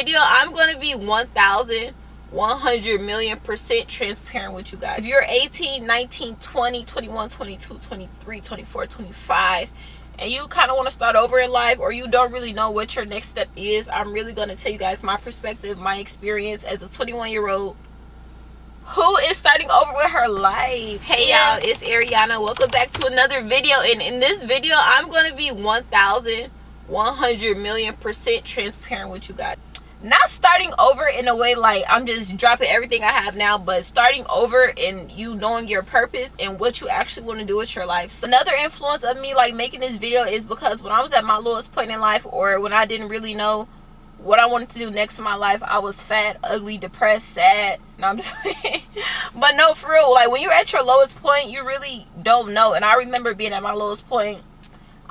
video, I'm going to be 1,100,000,000% transparent with you guys. If you're 18, 19, 20, 21, 22, 23, 24, 25, and you kind of want to start over in life, or you don't really know what your next step is, I'm really going to tell you guys my perspective, my experience as a 21-year-old who is starting over with her life. Hey y'all, it's Ariana. Welcome back to another video. And in this video, I'm going to be 1,100,000,000% transparent with you guys. Not starting over in a way like I'm just dropping everything I have now, but starting over and you knowing your purpose and what you actually want to do with your life. So another influence of me like making this video is because when I was at my lowest point in life, or when I didn't really know what I wanted to do next in my life, I was fat, ugly, depressed, sad. No, I'm just kidding. But no, for real, like when you're at your lowest point, you really don't know. And I remember being at my lowest point,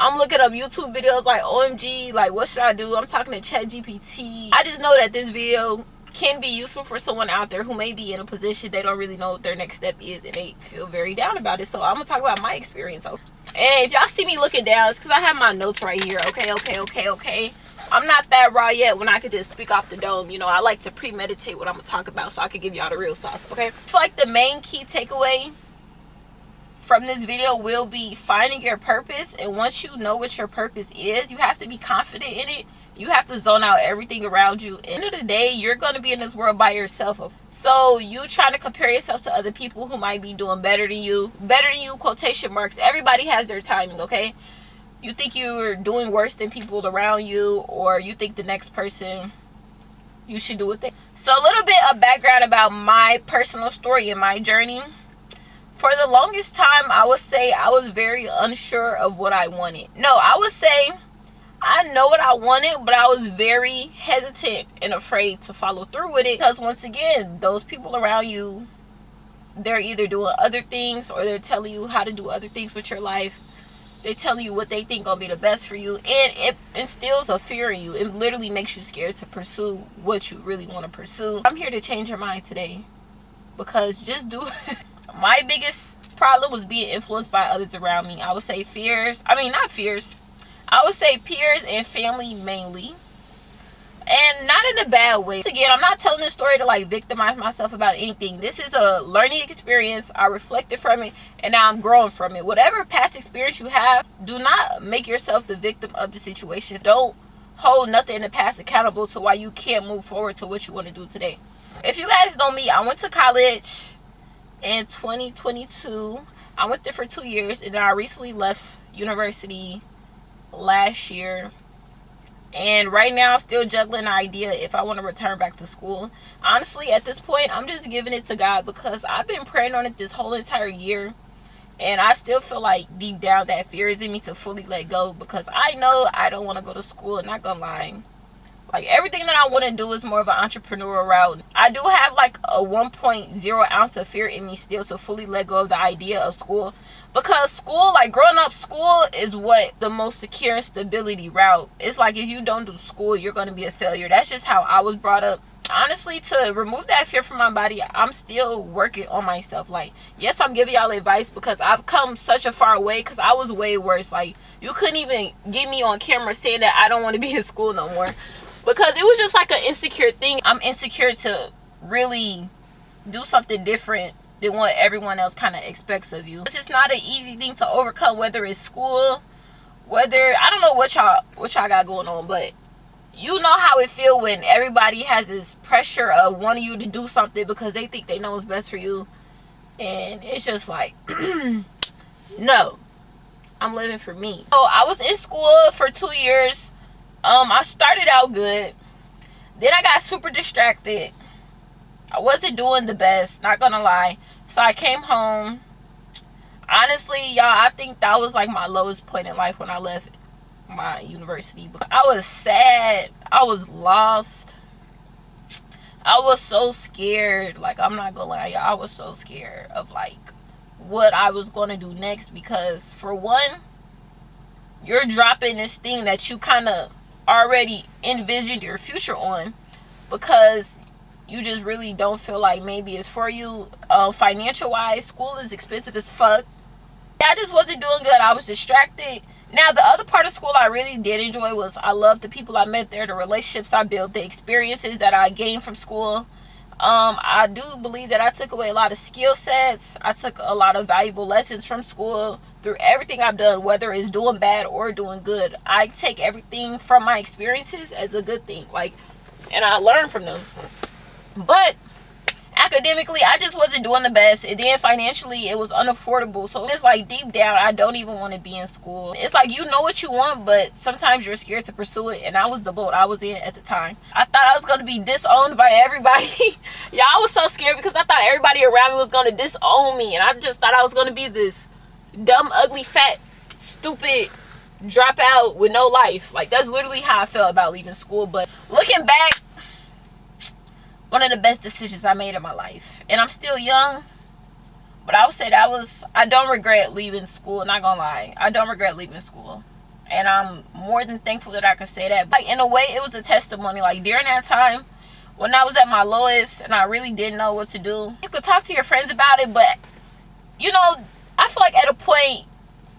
I'm looking up YouTube videos like, OMG, like what should I do? I'm talking to ChatGPT. I just know that this video can be useful for someone out there who may be in a position they don't really know what their next step is and they feel very down about it. So I'm gonna talk about my experience. And if y'all see me looking down, it's because I have my notes right here. Okay. I'm not that raw yet when I could just speak off the dome. You know, I like to premeditate what I'm gonna talk about so I could give y'all the real sauce. Okay, I feel like the main key takeaway from this video will be finding your purpose. And once you know what your purpose is, you have to be confident in it. You have to zone out everything around you. At the end of the day, you're going to be in this world by yourself. So you trying to compare yourself to other people who might be doing better than you, quotation marks. Everybody has their timing, okay? You think you're doing worse than people around you, or you think the next person, you should do what they. So a little bit of background about my personal story and my journey. For the longest time, I would say I was very unsure of what I wanted. No, I would say I know what I wanted, but I was very hesitant and afraid to follow through with it. Because once again, those people around you, they're either doing other things or they're telling you how to do other things with your life. They're telling you what they think gonna be the best for you, and it instills a fear in you. It literally makes you scared to pursue what you really want to pursue. I'm here to change your mind today, because just do it. My biggest problem was being influenced by others around me. I would say not fears. I would say peers and family mainly. And not in a bad way. Again, I'm not telling this story to like victimize myself about anything. This is a learning experience. I reflected from it and now I'm growing from it. Whatever past experience you have, do not make yourself the victim of the situation. Don't hold nothing in the past accountable to why you can't move forward to what you want to do today. If you guys know me, I went to college in 2022. I went there for 2 years, and then I recently left university last year. And right now, I'm still juggling the idea if I want to return back to school. Honestly, at this point, I'm just giving it to God, because I've been praying on it this whole entire year. And I still feel like deep down that fear is in me to fully let go, because I know I don't want to go to school. Not gonna lie. Like, everything that I want to do is more of an entrepreneurial route. I do have like a 1.0 ounce of fear in me still to fully let go of the idea of school. Because school, like growing up, school is what the most secure and stability route. It's like if you don't do school, you're going to be a failure. That's just how I was brought up. Honestly, to remove that fear from my body, I'm still working on myself. Like, yes, I'm giving y'all advice because I've come such a far way, because I was way worse. Like, you couldn't even get me on camera saying that I don't want to be in school no more, because it was just like an insecure thing. I'm insecure to really do something different than what everyone else kind of expects of you. It's just not an easy thing to overcome, whether it's school, whether, I don't know what y'all got going on, but you know how it feel when everybody has this pressure of wanting you to do something because they think they know what's best for you. And it's just like, no, I'm living for me. So I was in school for 2 years. I started out good. Then I got super distracted. I wasn't doing the best, not gonna lie. So I came home. Honestly, y'all, I think that was like my lowest point in life when I left my university. I was sad. I was lost. I was so scared. Like, I'm not gonna lie, y'all, I was so scared of like what I was gonna do next, because for one, you're dropping this thing that you kind of already envisioned your future on, because you just really don't feel like maybe it's for you. Financial wise, school is expensive as fuck. I just wasn't doing good. I was distracted. Now, the other part of school I really did enjoy was I loved the people I met there, the relationships I built, the experiences that I gained from school. I do believe that I took away a lot of skill sets. I took a lot of valuable lessons from school through everything I've done, whether it's doing bad or doing good. I take everything from my experiences as a good thing, like, and I learn from them. But academically, I just wasn't doing the best, and then financially it was unaffordable. So it's like deep down I don't even want to be in school. It's like, you know what you want, but sometimes you're scared to pursue it, and I was the boat I was in at the time. I thought I was going to be disowned by everybody. Yeah, I was so scared because I thought everybody around me was going to disown me, and I just thought I was going to be this dumb, ugly, fat, stupid dropout with no life. Like, that's literally how I felt about leaving school. But looking back, one of the best decisions I made in my life. And I'm still young, but I would say I don't regret leaving school. Not gonna lie, I don't regret leaving school. And I'm more than thankful that I can say that. Like, in a way, it was a testimony. Like, during that time, when I was at my lowest and I really didn't know what to do, you could talk to your friends about it, but, you know, I feel like at a point,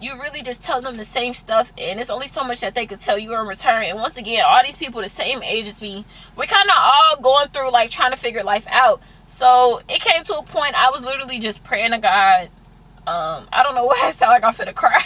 you really just tell them the same stuff, and it's only so much that they could tell you in return. And once again, all these people the same age as me, we're kind of all going through, like, trying to figure life out. So it came to a point I was literally just praying to God. I don't know why I sound like I'm finna cry.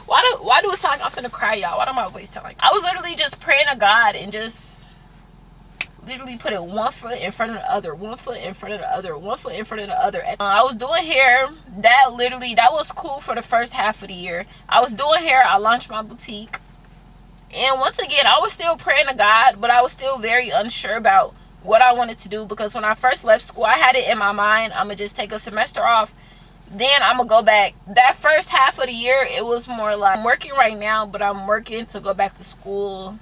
Why do it sound like I'm finna cry, y'all? Why do my voice sound like? I was literally just praying to God and just literally putting one foot in front of the other, one foot in front of the other, one foot in front of the other. I was doing hair. That was cool for the first half of the year. I was doing hair. I launched my boutique. And once again, I was still praying to God, but I was still very unsure about what I wanted to do, because when I first left school, I had it in my mind, I'm going to just take a semester off. Then I'm going to go back. That first half of the year, it was more like, I'm working right now, but I'm working to go back to school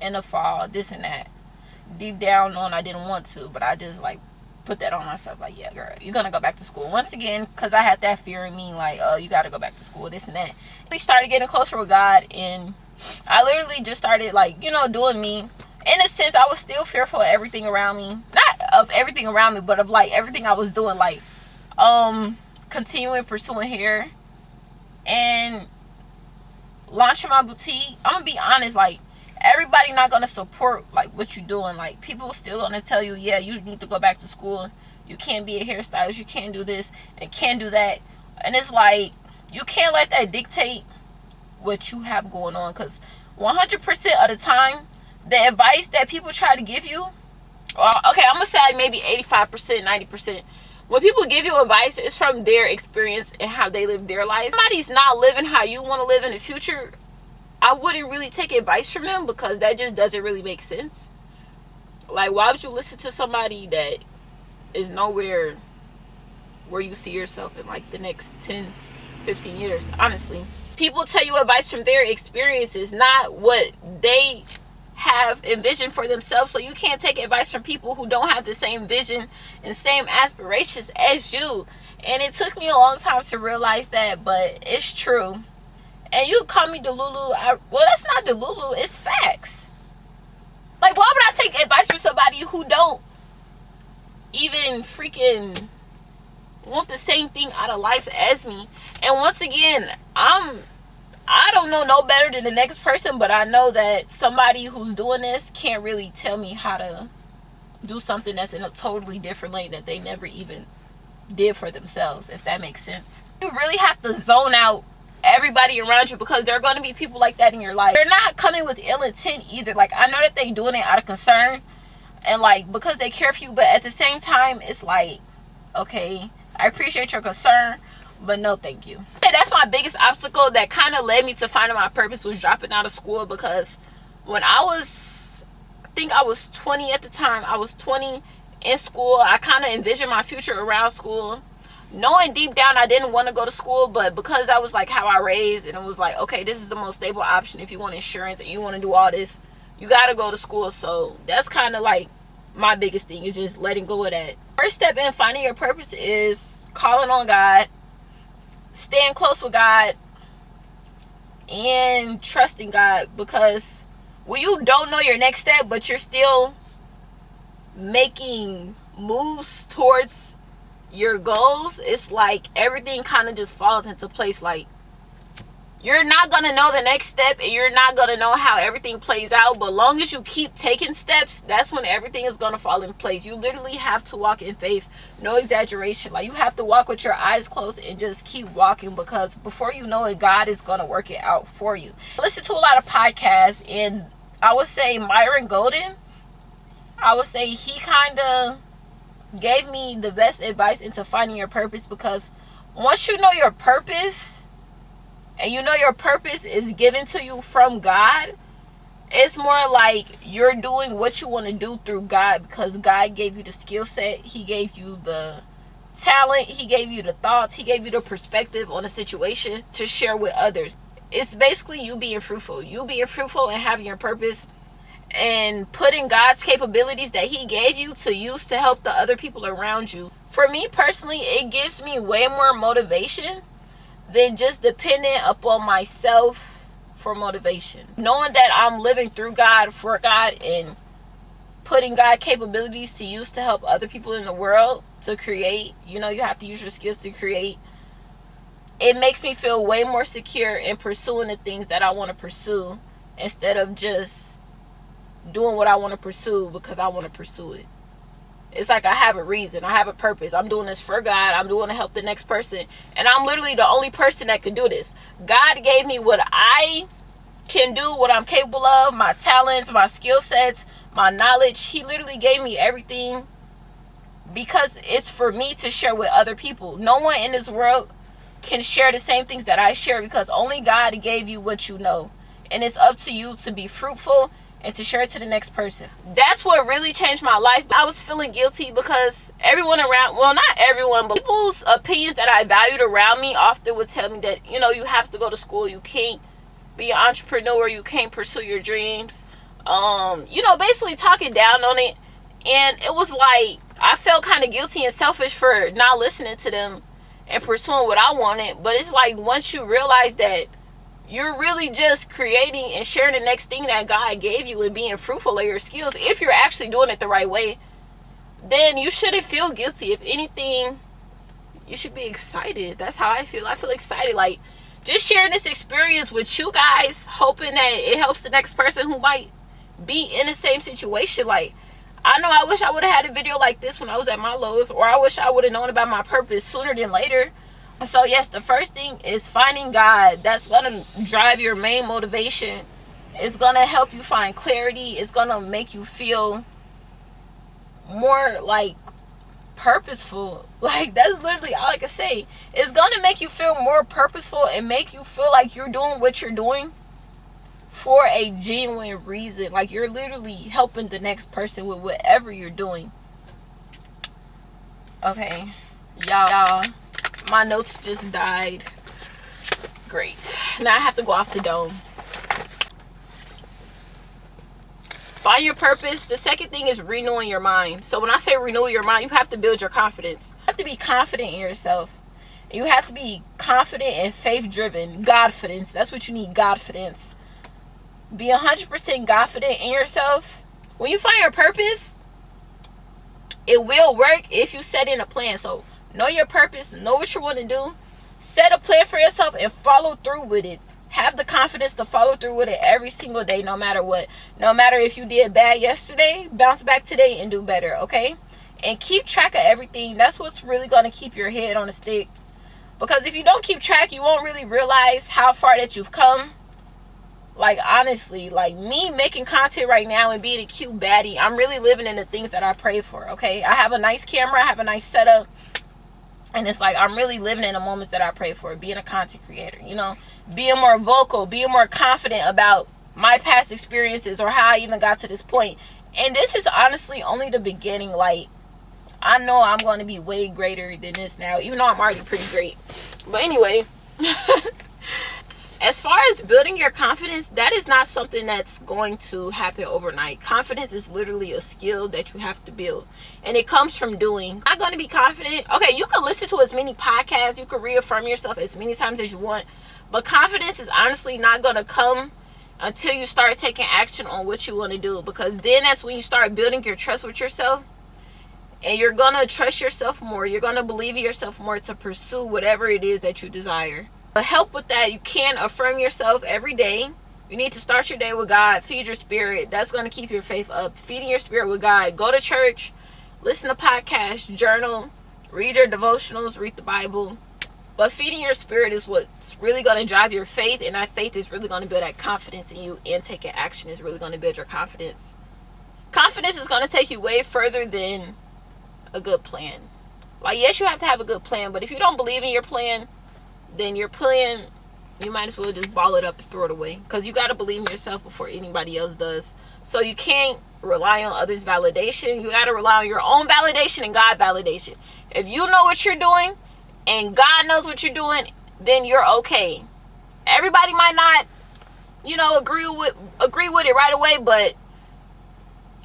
in the fall, this and that. Deep down knowing I didn't want to, but I just like put that on myself, like, yeah, girl, you're gonna go back to school. Once again, because I had that fear in me, like, oh, you gotta go back to school, this and that. We started getting closer with God, and I literally just started, like, you know, doing me. In a sense, I was still fearful of everything around me, not of everything around me, but of like everything I was doing, like continuing pursuing hair and launching my boutique. I'm gonna be honest, like, everybody not gonna support like what you're doing. Like, people still gonna tell you, yeah, you need to go back to school, you can't be a hairstylist, you can't do this and can't do that. And it's like, you can't let that dictate what you have going on, because 100% of the time, the advice that people try to give you, well, okay, I'm gonna say like maybe 85%, 90%, when people give you advice, it's from their experience and how they live their life. If somebody's not living how you want to live in the future, I wouldn't really take advice from them, because that just doesn't really make sense. Like, why would you listen to somebody that is nowhere where you see yourself in like the next 10, 15 years? Honestly, people tell you advice from their experiences, not what they have envisioned for themselves. So you can't take advice from people who don't have the same vision and same aspirations as you. And it took me a long time to realize that, but it's true. And you call me Delulu. Well, that's not Delulu. It's facts. Like, why would I take advice from somebody who don't even freaking want the same thing out of life as me? And once again, I don't know no better than the next person, but I know that somebody who's doing this can't really tell me how to do something that's in a totally different lane that they never even did for themselves, if that makes sense. You really have to zone out everybody around you, because there are going to be people like that in your life. They're not coming with ill intent either. Like, I know that they doing it out of concern and like because they care for you, but at the same time, it's like, okay, I appreciate your concern, but no thank you. Yeah, that's my biggest obstacle that kind of led me to finding my purpose, was dropping out of school. Because when I think I was 20 at the time, I was 20 in school, I kind of envisioned my future around school, knowing deep down I didn't want to go to school, but because I was like how I raised, and it was like, okay, this is the most stable option if you want insurance and you want to do all this, you got to go to school. So that's kind of like my biggest thing, is just letting go of that. First step in finding your purpose is calling on God, staying close with God, and trusting God. Because when you don't know your next step, but you're still making moves towards your goals, it's like everything kind of just falls into place. Like, You're not going to know the next step, and you're not going to know how everything plays out. But long as you keep taking steps, that's when everything is going to fall in place. You literally have to walk in faith. No exaggeration. Like, you have to walk with your eyes closed and just keep walking, because before you know it, God is going to work it out for you. I listen to a lot of podcasts, and I would say Myron Golden, I would say he kind of gave me the best advice into finding your purpose, because once you know your purpose, and you know your purpose is given to you from God, it's more like you're doing what you want to do through God, because God gave you the skill set. He gave you the talent. He gave you the thoughts. He gave you the perspective on a situation to share with others. It's basically you being fruitful. You being fruitful and having your purpose and putting God's capabilities that he gave you to use to help the other people around you. For me personally, it gives me way more motivation than just dependent upon myself for motivation. Knowing that I'm living through God, for God, and putting God capabilities to use to help other people in the world to create. You know, you have to use your skills to create. It makes me feel way more secure in pursuing the things that I want to pursue, instead of just doing what I want to pursue because I want to pursue it. It's like I have a reason. I have a purpose. I'm doing this for God. I'm doing to help the next person. And I'm literally the only person that can do this. God gave me what I can do, what I'm capable of, my talents, my skill sets, my knowledge. He literally gave me everything because it's for me to share with other people. No one in this world can share the same things that I share, because only God gave you what you know. And it's up to you to be fruitful and to share it to the next person. That's what really changed my life. I was feeling guilty because everyone around, well, not everyone, but people's opinions that I valued around me often would tell me that, you know, you have to go to school, you can't be an entrepreneur, you can't pursue your dreams. You know, basically talking down on it. And it was like, I felt kind of guilty and selfish for not listening to them and pursuing what I wanted. But it's like, once you realize that you're really just creating and sharing the next thing that God gave you and being fruitful of your skills, if you're actually doing it the right way, then you shouldn't feel guilty. If anything, you should be excited. That's how I feel. I feel excited. Like, just sharing this experience with you guys, hoping that it helps the next person who might be in the same situation. Like, I know I wish I would have had a video like this when I was at my lowest, or I wish I would have known about my purpose sooner than later. So yes, the first thing is finding God. That's going to drive your main motivation. It's going to help you find clarity. It's going to make you feel more like purposeful. Like, that's literally all I can say. It's going to make you feel more purposeful and make you feel like you're doing what you're doing for a genuine reason. Like, you're literally helping the next person with whatever you're doing. Okay, y'all, my notes just died. Great. Now I have to go off the dome. Find your purpose. The second thing is renewing your mind. So when I say renew your mind, you have to build your confidence. You have to be confident in yourself. You have to be confident and faith-driven. Godfidence. That's what you need, Godfidence. Be 100% confident in yourself. When you find your purpose, it will work if you set in a plan. So know your purpose. Know what you want to do. Set a plan for yourself and follow through with it. Have the confidence to follow through with it every single day, no matter what. No matter if you did bad yesterday, bounce back today and do better, okay? And keep track of everything. That's what's really going to keep your head on a stick. Because if you don't keep track, you won't really realize how far that you've come. Like, honestly, like me making content right now and being a cute baddie, I'm really living in the things that I pray for, okay? I have a nice camera. I have a nice setup. And it's like, I'm really living in the moments that I pray for, being a content creator, you know? Being more vocal, being more confident about my past experiences or how I even got to this point. And this is honestly only the beginning. Like, I know I'm going to be way greater than this now, even though I'm already pretty great. But anyway, as far as building your confidence, that is not something that's going to happen overnight. Confidence is literally a skill that you have to build. And it comes from doing. Not going to be confident. Okay, you can listen to as many podcasts. You can reaffirm yourself as many times as you want. But confidence is honestly not going to come until you start taking action on what you want to do. Because then that's when you start building your trust with yourself. And you're going to trust yourself more. You're going to believe in yourself more to pursue whatever it is that you desire. help with that, you can affirm yourself every day. You need to start your day with God. Feed your spirit. That's going to keep your faith up. Feeding your spirit with God. Go to church. Listen to podcasts. Journal. Read your devotionals. Read the Bible. But feeding your spirit is what's really going to drive your faith. And that faith is really going to build that confidence in you. And taking action is really going to build your confidence. Confidence is going to take you way further than a good plan. Like, yes, you have to have a good plan. But if you don't believe in your plan, then your plan, you might as well just ball it up and throw it away. Because you got to believe in yourself before anybody else does. So you can't rely on others' validation. You got to rely on your own validation and God validation. If you know what you're doing and God knows what you're doing, then you're okay. Everybody might not, agree with it right away, but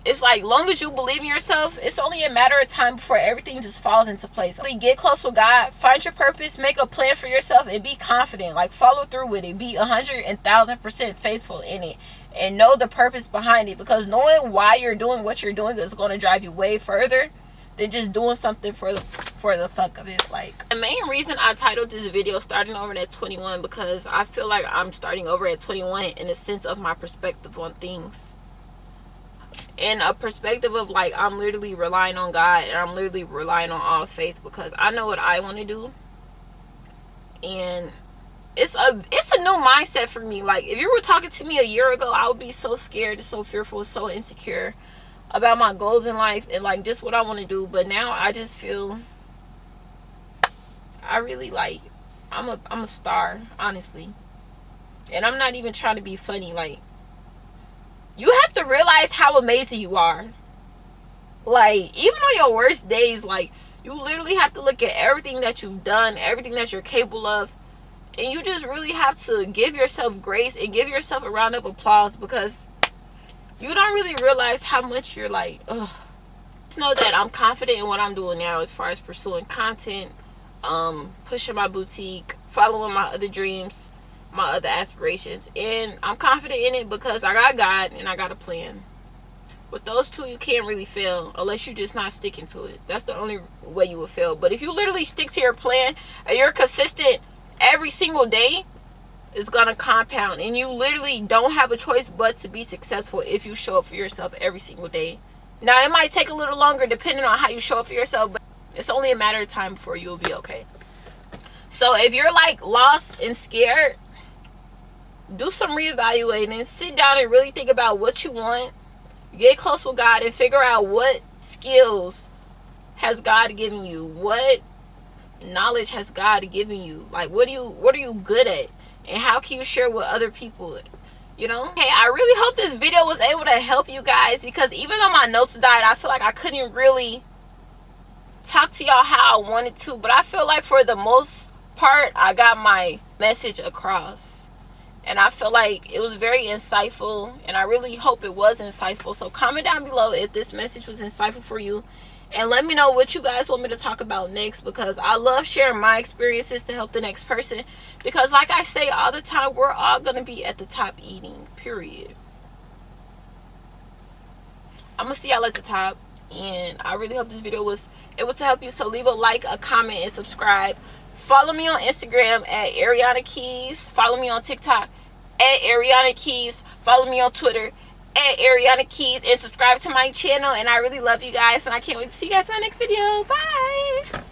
it's like, long as you believe in yourself, it's only a matter of time before everything just falls into place. Get close with God, find your purpose, make a plan for yourself, and be confident. Like, follow through with it. Be 100,000% faithful in it, and know the purpose behind it. Because knowing why you're doing what you're doing is going to drive you way further than just doing something for the fuck of it. Like, the main reason I titled this video "Starting Over at 21" because I feel like I'm starting over at 21 in the sense of my perspective on things. In a perspective of, like, I'm literally relying on God, and I'm literally relying on all faith, because I know what I want to do. And it's a new mindset for me. Like, if you were talking to me a year ago, I would be so scared, so fearful, so insecure about my goals in life and, like, just what I want to do. But now I just feel I really, like, I'm a star, honestly. And I'm not even trying to be funny. Like, you have to realize how amazing you are. Like, even on your worst days, like, you literally have to look at everything that you've done, everything that you're capable of, and you just really have to give yourself grace and give yourself a round of applause, because you don't really realize how much you're like, ugh. Just know that I'm confident in what I'm doing now as far as pursuing content, pushing my boutique, following my other dreams, my other aspirations, and I'm confident in it because I got God and I got a plan. With those two, you can't really fail unless you're just not sticking to it. That's the only way you will fail. But if you literally stick to your plan and you're consistent every single day, it's gonna compound, and you literally don't have a choice but to be successful if you show up for yourself every single day. Now, it might take a little longer depending on how you show up for yourself, but it's only a matter of time before you'll be okay. So if you're, like, lost and scared, do some reevaluating. Sit down and really think about what you want. Get close with God and figure out what skills has God given you. What knowledge has God given you? Like, what are you good at? And how can you share with other people? Hey, I really hope this video was able to help you guys, because even though my notes died, I feel like I couldn't really talk to y'all how I wanted to. But I feel like for the most part, I got my message across. And I feel like it was very insightful, and I really hope it was insightful. So comment down below if this message was insightful for you, and let me know what you guys want me to talk about next, because I love sharing my experiences to help the next person. Because like I say all the time, we're all going to be at the top eating, period. I'm going to see y'all at the top, and I really hope this video was able to help you. So leave a like, a comment, and subscribe. Follow me on Instagram at Ariana Keys. Follow me on TikTok at Ariana Keys. Follow me on Twitter at Ariana Keys. And subscribe to my channel. And I really love you guys. And I can't wait to see you guys in my next video. Bye.